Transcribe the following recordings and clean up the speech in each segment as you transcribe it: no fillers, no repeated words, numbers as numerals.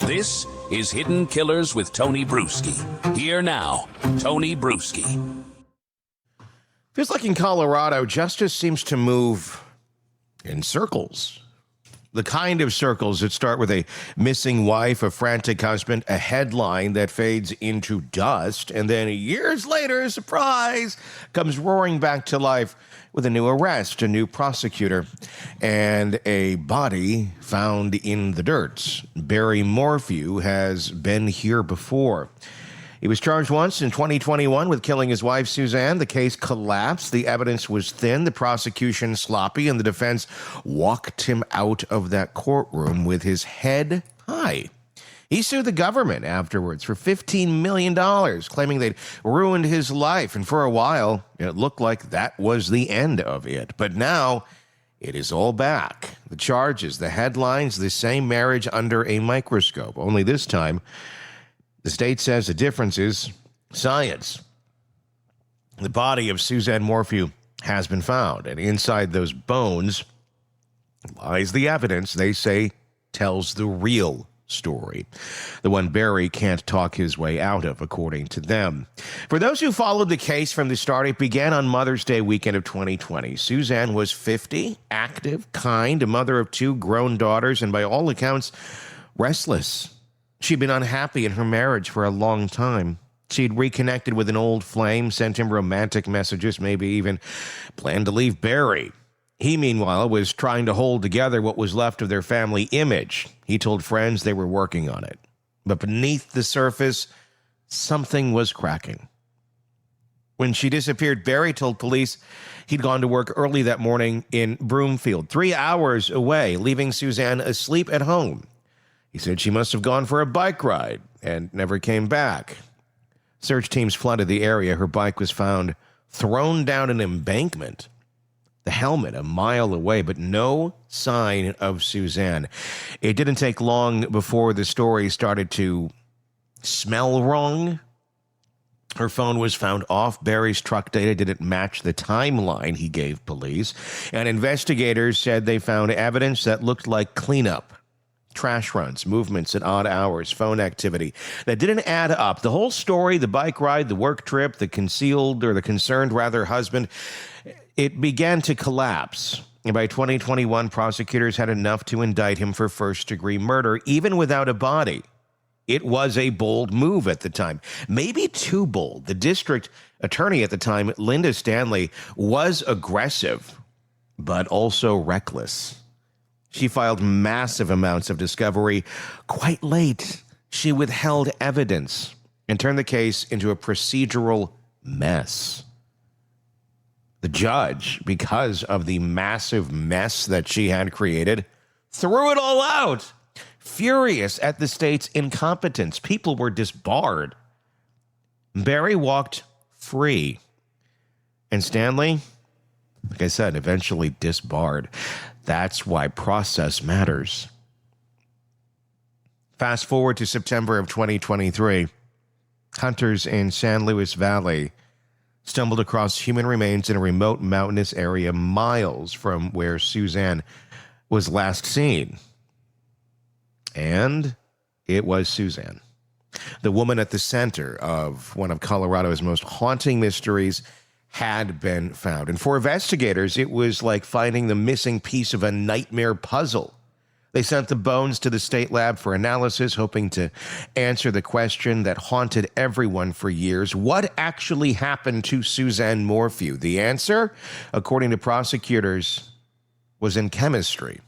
This is Hidden Killers with Tony Bruschi. Here now, Tony Bruschi. Feels like in Colorado, justice seems to move in circles. The kind of circles that start with a missing wife, a frantic husband, a headline that fades into dust, and then years later, surprise, comes roaring back to life with a new arrest, a new prosecutor, and a body found in the dirt. Barry Morphew has been here before. He was charged once in 2021 with killing his wife, Suzanne. The case collapsed. The evidence was thin, the prosecution sloppy, and the defense walked him out of that courtroom with his head high. He sued the government afterwards for $15 million, claiming they'd ruined his life. And for a while, it looked like that was the end of it. But now, it is all back. The charges, the headlines, the same marriage under a microscope. Only this time, the state says the difference is science. The body of Suzanne Morphew has been found, and inside those bones lies the evidence they say tells the real story, the one Barry can't talk his way out of, according to them. For those who followed the case from the start, it began on Mother's Day weekend of 2020. Suzanne was 50, active, kind, a mother of 2 grown daughters, and by all accounts, restless. She'd been unhappy in her marriage for a long time. She'd reconnected with an old flame, sent him romantic messages, maybe even planned to leave Barry. He, meanwhile, was trying to hold together what was left of their family image. He told friends they were working on it. But beneath the surface, something was cracking. When she disappeared, Barry told police he'd gone to work early that morning in Broomfield, 3 hours away, leaving Suzanne asleep at home. He said she must have gone for a bike ride and never came back. Search teams flooded the area. Her bike was found thrown down an embankment, the helmet a mile away, but no sign of Suzanne. It didn't take long before the story started to smell wrong. Her phone was found off. Barry's truck data didn't match the timeline he gave police, and investigators said they found evidence that looked like cleanup. Trash runs, movements at odd hours, phone activity that didn't add up. The whole story, the bike ride, the work trip, the concerned husband, it began to collapse. And by 2021, prosecutors had enough to indict him for first-degree murder, even without a body. It was a bold move at the time, maybe too bold. The district attorney at the time, Linda Stanley, was aggressive, but also reckless. She filed massive amounts of discovery quite late. She withheld evidence and turned the case into a procedural mess. The judge, because of the massive mess that she had created, threw it all out. Furious at the state's incompetence, people were disbarred. Barry walked free. And Stanley, like I said, eventually disbarred. That's why process matters. Fast forward to September of 2023. Hunters in San Luis Valley stumbled across human remains in a remote mountainous area miles from where Suzanne was last seen. And it was Suzanne, the woman at the center of one of Colorado's most haunting mysteries, had been found. And for investigators, it was like finding the missing piece of a nightmare puzzle. They sent the bones to the state lab for analysis, hoping to answer the question that haunted everyone for years. What actually happened to Suzanne Morphew? The answer, according to prosecutors, was in chemistry.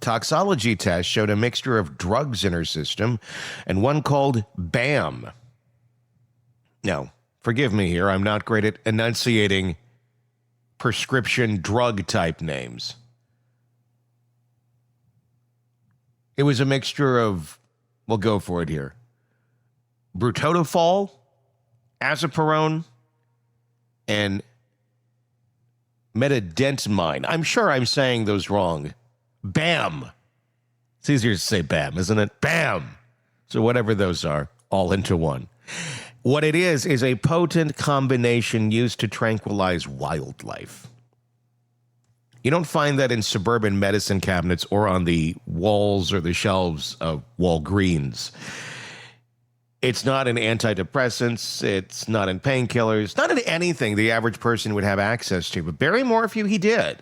Toxology tests showed a mixture of drugs in her system, and one called BAM. No. Forgive me here, I'm not great at enunciating prescription drug-type names. It was a mixture of, we'll go for it here, butorphanol, azaperone, and medetomidine. I'm sure I'm saying those wrong. BAM. It's easier to say BAM, isn't it? BAM. So whatever those are, all into one. What it is a potent combination used to tranquilize wildlife. You don't find that in suburban medicine cabinets or on the walls or the shelves of Walgreens. It's not in antidepressants. It's not in painkillers. Not in anything the average person would have access to. But Barry Morphew, he did.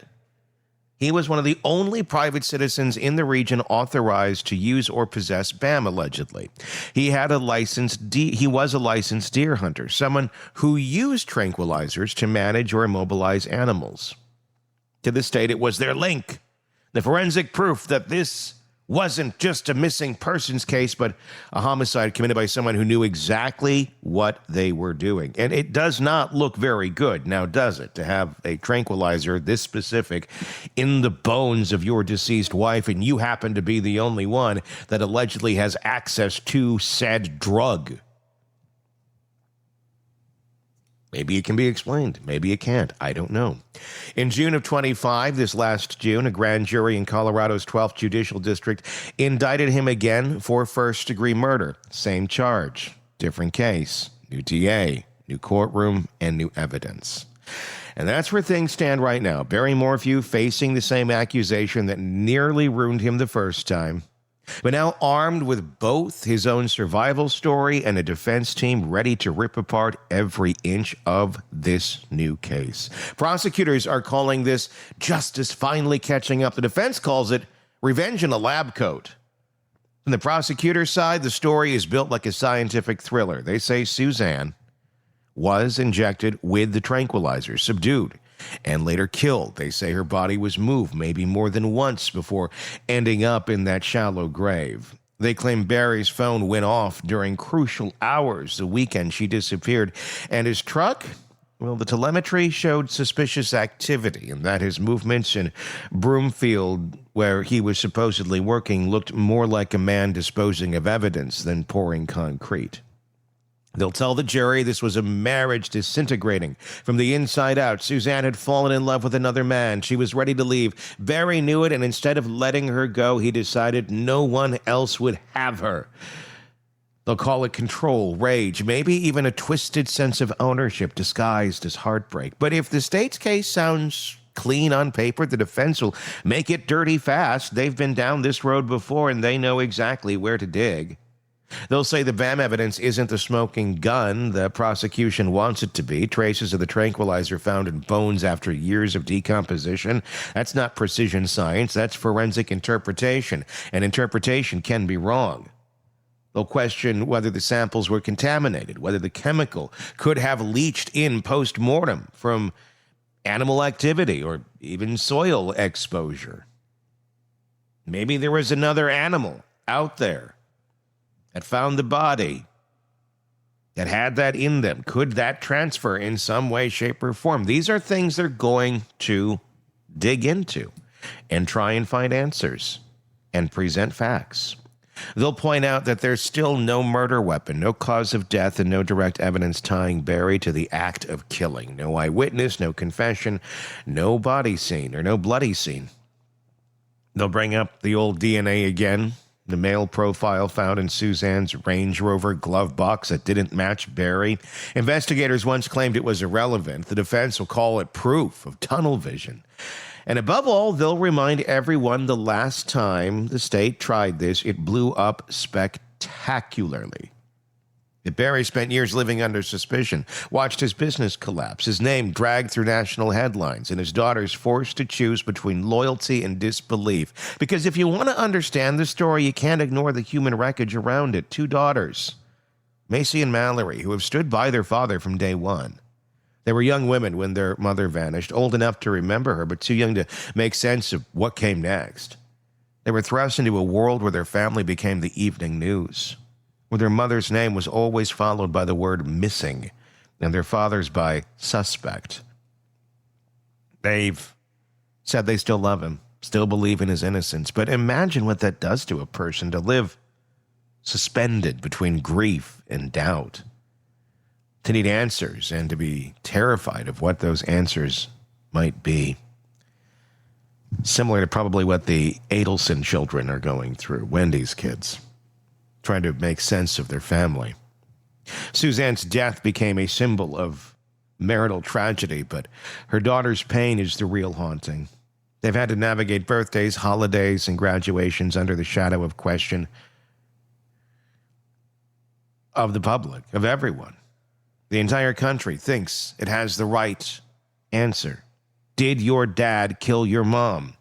He was one of the only private citizens in the region authorized to use or possess BAM, allegedly. He was a licensed deer hunter, someone who used tranquilizers to manage or immobilize animals. To this date, it was their link, the forensic proof that this wasn't just a missing persons case, but a homicide committed by someone who knew exactly what they were doing. And it does not look very good, now does it, to have a tranquilizer this specific in the bones of your deceased wife, and you happen to be the only one that allegedly has access to said drug. Maybe it can be explained. Maybe it can't. I don't know. In June of 25, this last June, a grand jury in Colorado's 12th Judicial District indicted him again for first-degree murder. Same charge, different case, new DA, new courtroom, and new evidence. And that's where things stand right now. Barry Morphew facing the same accusation that nearly ruined him the first time, but now armed with both his own survival story and a defense team ready to rip apart every inch of this new case. Prosecutors are calling this justice finally catching up. The defense calls it revenge in a lab coat. From the prosecutor's side, the story is built like a scientific thriller. They say Suzanne was injected with the tranquilizer, subdued, and later killed. They say her body was moved maybe more than once before ending up in that shallow grave. They claim Barry's phone went off during crucial hours the weekend she disappeared, and his truck, well, the telemetry showed suspicious activity, and that his movements in Broomfield, where he was supposedly working, looked more like a man disposing of evidence than pouring concrete. They'll tell the jury this was a marriage disintegrating from the inside out. Suzanne had fallen in love with another man. She was ready to leave. Barry knew it, and instead of letting her go, he decided no one else would have her. They'll call it control, rage, maybe even a twisted sense of ownership disguised as heartbreak. But if the state's case sounds clean on paper, the defense will make it dirty fast. They've been down this road before, and they know exactly where to dig. They'll say the BAM evidence isn't the smoking gun the prosecution wants it to be. Traces of the tranquilizer found in bones after years of decomposition. That's not precision science. That's forensic interpretation. And interpretation can be wrong. They'll question whether the samples were contaminated, whether the chemical could have leached in post-mortem from animal activity or even soil exposure. Maybe there was another animal out there that found the body, that had that in them. Could that transfer in some way, shape, or form? These are things they're going to dig into and try and find answers and present facts. They'll point out that there's still no murder weapon, no cause of death, and no direct evidence tying Barry to the act of killing. No eyewitness, no confession, no body scene or no bloody scene. They'll bring up the old DNA again. The male profile found in Suzanne's Range Rover glove box that didn't match Barry. Investigators once claimed it was irrelevant. The defense will call it proof of tunnel vision. And above all, they'll remind everyone the last time the state tried this, it blew up spectacularly. Barry spent years living under suspicion, watched his business collapse, his name dragged through national headlines, and his daughters forced to choose between loyalty and disbelief. Because if you want to understand the story, you can't ignore the human wreckage around it. 2 daughters, Macy and Mallory, who have stood by their father from day one. They were young women when their mother vanished, old enough to remember her, but too young to make sense of what came next. They were thrust into a world where their family became the evening news, where their mother's name was always followed by the word missing, and their father's by suspect. They've said they still love him, still believe in his innocence, but imagine what that does to a person to live suspended between grief and doubt, to need answers and to be terrified of what those answers might be. Similar to probably what the Adelson children are going through, Wendy's kids, trying to make sense of their family. Suzanne's death became a symbol of marital tragedy, but her daughter's pain is the real haunting. They've had to navigate birthdays, holidays, and graduations under the shadow of question of the public, of everyone. The entire country thinks it has the right answer. Did your dad kill your mom?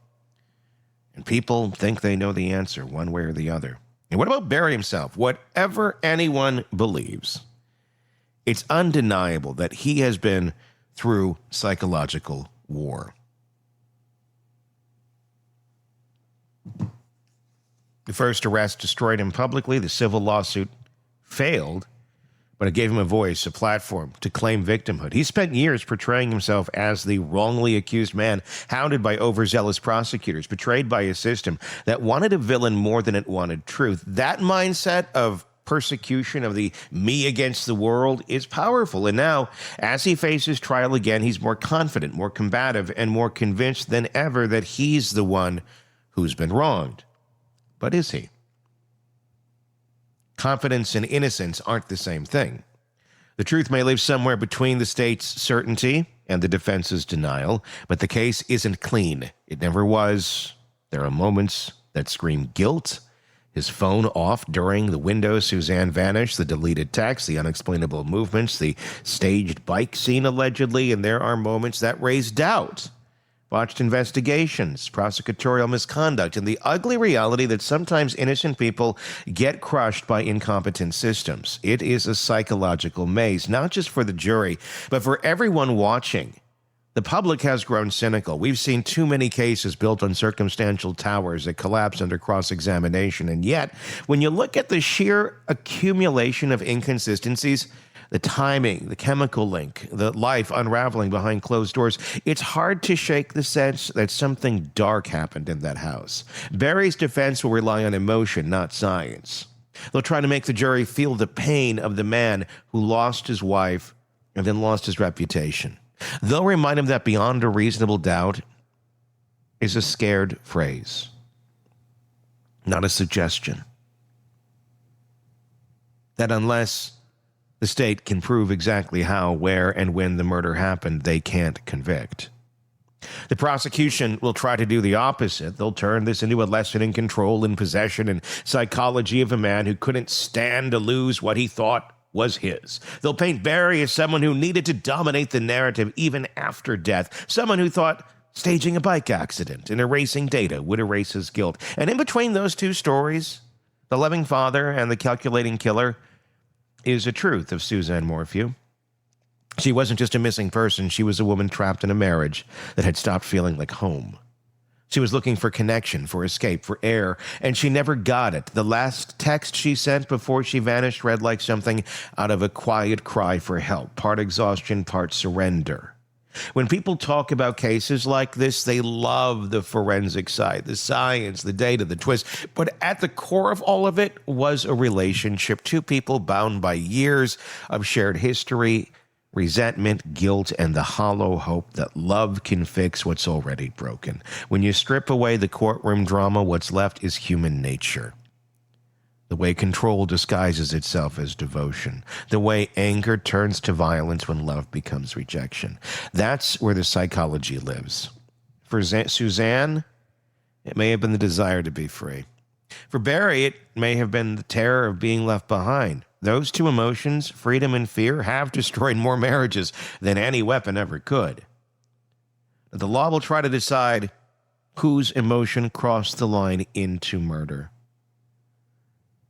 And people think they know the answer one way or the other. And what about Barry himself? Whatever anyone believes, it's undeniable that he has been through psychological war. The first arrest destroyed him publicly. The civil lawsuit failed, but it gave him a voice, a platform to claim victimhood. He spent years portraying himself as the wrongly accused man, hounded by overzealous prosecutors, betrayed by a system that wanted a villain more than it wanted truth. That mindset of persecution, of the me against the world, is powerful. And now, as he faces trial again, he's more confident, more combative, and more convinced than ever that he's the one who's been wronged. But is he? Confidence and innocence aren't the same thing. The truth may live somewhere between the state's certainty and the defense's denial, but the case isn't clean. It never was. There are moments that scream guilt. His phone off during the window Suzanne vanished, the deleted text, the unexplainable movements, the staged bike scene allegedly, and there are moments that raise doubt. Botched investigations, prosecutorial misconduct, and the ugly reality that sometimes innocent people get crushed by incompetent systems. It is a psychological maze, not just for the jury, but for everyone watching. The public has grown cynical. We've seen too many cases built on circumstantial towers that collapse under cross-examination, and yet, when you look at the sheer accumulation of inconsistencies, the timing, the chemical link, the life unraveling behind closed doors, it's hard to shake the sense that something dark happened in that house. Barry's defense will rely on emotion, not science. They'll try to make the jury feel the pain of the man who lost his wife and then lost his reputation. They'll remind him that beyond a reasonable doubt is a scared phrase, not a suggestion. That unless the state can prove exactly how, where, and when the murder happened, they can't convict. The prosecution will try to do the opposite. They'll turn this into a lesson in control and possession and psychology of a man who couldn't stand to lose what he thought was his. They'll paint Barry as someone who needed to dominate the narrative even after death, someone who thought staging a bike accident and erasing data would erase his guilt. And in between those two stories, the loving father and the calculating killer, is a truth of Suzanne Morphew. She wasn't just a missing person. She was a woman trapped in a marriage that had stopped feeling like home. She was looking for connection, for escape, for air, and she never got it. The last text she sent before she vanished read like something out of a quiet cry for help, part exhaustion, part surrender. When people talk about cases like this, they love the forensic side, the science, the data, the twist. But at the core of all of it was a relationship, two people bound by years of shared history, resentment, guilt, and the hollow hope that love can fix what's already broken. When you strip away the courtroom drama, what's left is human nature. The way control disguises itself as devotion. The way anger turns to violence when love becomes rejection. That's where the psychology lives. For Suzanne, it may have been the desire to be free. For Barry, it may have been the terror of being left behind. Those two emotions, freedom and fear, have destroyed more marriages than any weapon ever could. The law will try to decide whose emotion crossed the line into murder.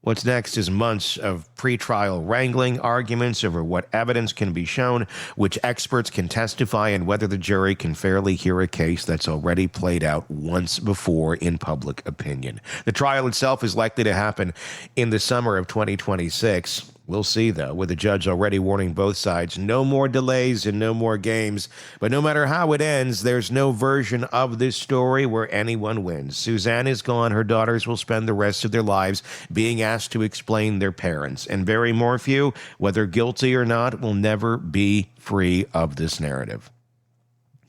What's next is months of pretrial wrangling, arguments over what evidence can be shown, which experts can testify, and whether the jury can fairly hear a case that's already played out once before in public opinion. The trial itself is likely to happen in the summer of 2026. We'll see, though, with the judge already warning both sides, no more delays and no more games. But no matter how it ends, there's no version of this story where anyone wins. Suzanne is gone. Her daughters will spend the rest of their lives being asked to explain their parents. And Barry Morphew, whether guilty or not, will never be free of this narrative.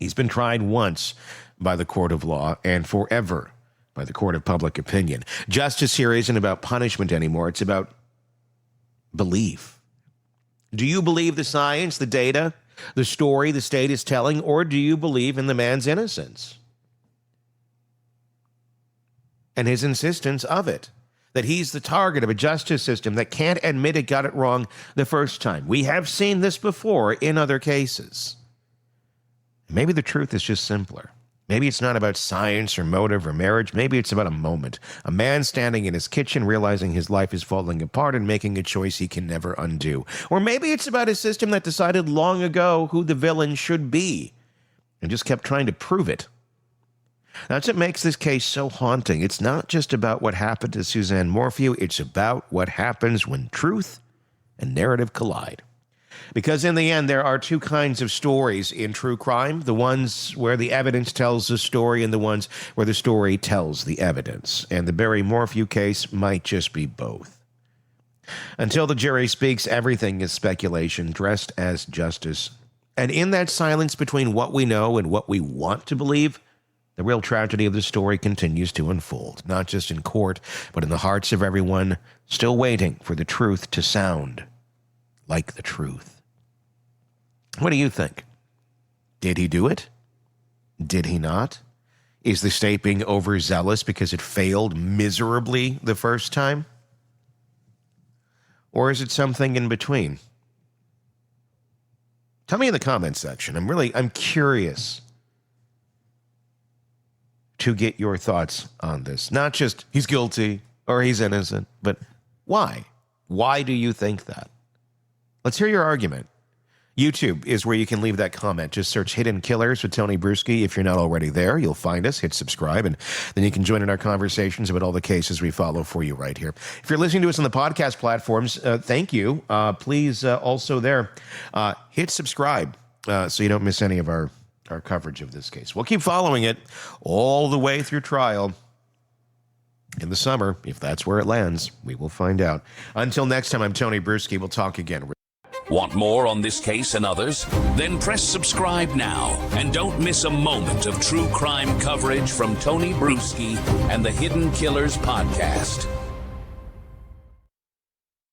He's been tried once by the court of law and forever by the court of public opinion. Justice here isn't about punishment anymore. It's about belief. Do you believe the science, the data, the story the state is telling, or do you believe in the man's innocence? and his insistence of it. That he's the target of a justice system that can't admit it got it wrong the first time. We have seen this before in other cases. Maybe the truth is just simpler. Maybe it's not about science or motive or marriage. Maybe it's about a moment. A man standing in his kitchen realizing his life is falling apart and making a choice he can never undo. Or maybe it's about a system that decided long ago who the villain should be and just kept trying to prove it. That's what makes this case so haunting. It's not just about what happened to Suzanne Morphew. It's about what happens when truth and narrative collide. Because in the end, there are two kinds of stories in true crime. The ones where the evidence tells the story and the ones where the story tells the evidence. And the Barry Morphew case might just be both. Until the jury speaks, everything is speculation dressed as justice. And in that silence between what we know and what we want to believe, the real tragedy of the story continues to unfold, not just in court, but in the hearts of everyone still waiting for the truth to sound like the truth. What do you think? Did he do it? Did he not? Is the state being overzealous because it failed miserably the first time? Or is it something in between? Tell me in the comments section. I'm curious to get your thoughts on this. Not just he's guilty or he's innocent, but why? Why do you think that? Let's hear your argument. YouTube is where you can leave that comment. Just search Hidden Killers with Tony Bruschi. If you're not already there, you'll find us. Hit subscribe, and then you can join in our conversations about all the cases we follow for you right here. If you're listening to us on the podcast platforms, thank you. Please also there, hit subscribe so you don't miss any of our coverage of this case. We'll keep following it all the way through trial. In the summer, if that's where it lands, we will find out. Until next time, I'm Tony Bruschi. We'll talk again. Want more on this case and others? Then press subscribe now and don't miss a moment of true crime coverage from Tony Bruschi and the Hidden Killers podcast.